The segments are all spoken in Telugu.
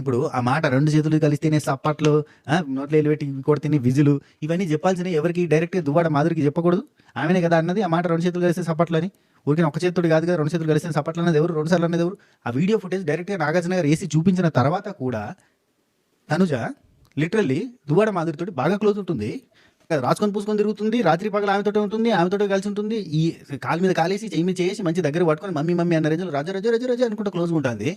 ఇప్పుడు ఆ మాట 2 చేతులు కలిస్తేనే సప్పట్లు, నోట్లో ఎళ్లి పెట్టి కొడితేనే విజిలు, ఇవన్నీ చెప్పాల్సినవి ఎవరికి? డైరెక్ట్‌గా దువ్వాడ మాధురికి చెప్పకూడదు? ఆమెనే కదా అన్నది ఆ మాట 2 చేతులు కలిస్తే సప్పట్లు అని. ఊరికే ఒక చేత్తోటి కాదు కదా 2 చేతులు కలిస్తే సప్పట్లు అన్నది ఎవరు? 2 సార్లు అన్నది ఎవరు? ఆ వీడియో ఫుటేజ్ డైరెక్ట్‌గా నాగార్జున గారు ఏసి చూపించిన తర్వాత కూడా తనుజ లిటరల్లీ దువ్వాడ మాధురితోటి బాగా క్లోజ్ ఉంటుంది. రాసుకొని పూసుకొని తిరుగుతుంది. రాత్రి పగలు ఆమెతోటే ఉంటుంది. ఆమెతోటే కలిసి ఉంటుంది. ఈ కాలు మీద కాలేసి, చెయ్యి మీద చేసి మంచి దగ్గర పట్టుకొని మమ్మీ మమ్మీ అన్న రేంజ్‌లో రాజా రాజా రాజా రాజా అనుకుంటూ క్లోజ్‌గా ఉంటుంది.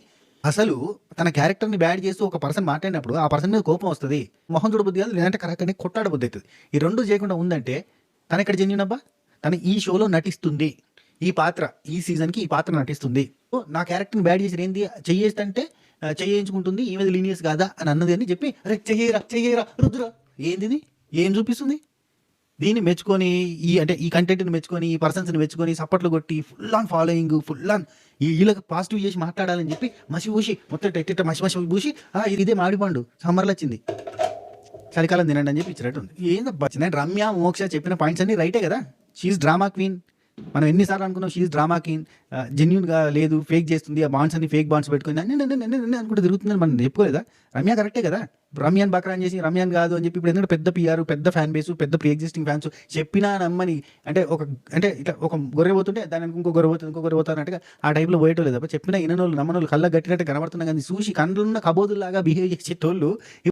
అసలు తన క్యారెక్టర్‌ని బ్యాడ్ చేస్తూ ఒక పర్సన్ మాట్లాడినప్పుడు ఆ పర్సన్ మీద కోపం వస్తది. మొహం చూడబుద్ధి కాదు. లేదంటే కరెక్ట్‌గానే కొట్టాడబుద్ధి అయితది. ఈ 2 చేయకుండా ఉందంటే తనెక్కడ జెన్యూన్ అబ్బా? తను ఈ షోలో నటిస్తుంది. ఈ పాత్ర ఈ సీజన్‌కి ఈ పాత్ర నటిస్తుంది. నా క్యారెక్టర్‌ని బ్యాడ్ చేసిర్రు ఏంది? చెయ్యేస్తంటే చెయ్యేయించుకుంటుంది. ఈమెది లీనియస్ కాదా అని అన్నది అని చెప్పి అరే చెయ్యరా రుద్దురా ఏందిది? ఏం చూపిస్తుంది? దీన్ని మెచ్చుకొని ఈ కంటెంట్‌ని మెచ్చుకొని, ఈ పర్సన్స్‌ని మెచ్చుకొని, సప్పట్లు కొట్టి, full on following, full on ఈళ్ళకి పాజిటివ్ చేసి మాట్లాడాలని చెప్పి మసి పూసి మొత్తం ఇట్ట మసి మసి పూసి ఇదే మామిడిపండు సమ్మర్‌లో వచ్చింది. చలికాలం తినండి అని చెప్పి ఇచ్చినట్టుంది. ఏందబ్బా నేను రమ్య, మోక్ష చెప్పిన పాయింట్స్ అన్నీ రైటే కదా! She is drama queen. మనం ఎన్ని సార్లు అనుకున్నాం షీ ఈజ్ డ్రామా క్వీన్. జెన్యూన్‌గా లేదు, ఫేక్ చేస్తుంది. ఆ బాండ్స్ అన్ని ఫేక్ బాండ్స్ పెట్టుకుంది. అన్ని అనుకుంటూ తిరుగుతుందని మనం చెప్పుకోలేదా? రమ్య కరెక్టే కదా! రమ్యాని బకరాన్ చేసి రమ్యాని కాదు అని చెప్పి ఇప్పుడు ఎందుకంటే పెద్ద పీఆర్, పెద్ద ఫ్యాన్ బేస్, పెద్ద ప్రీ ఎగ్జిస్టింగ్ ఫ్యాన్స్ చెప్పినా నమ్మని అంటే ఇట్లా ఒక గొర్రె పోతుంటే దాని వెనక ఇంకో గొర్రె పోతుంది, ఇంకో గొర్రె పోతుంది అన్నట్టుగా ఆ టైప్‌లో పోయేటోళ్ళు తప్ప చెప్పినా ఇననోళ్ళు, నమ్మనోళ్ళు, కళ్ళకి కట్టినట్టు కనబడుతున్నా కానీ చూసి కండ్లున్న కబోదుల్లాగా బిహేవ్ చేసేటోళ్ళు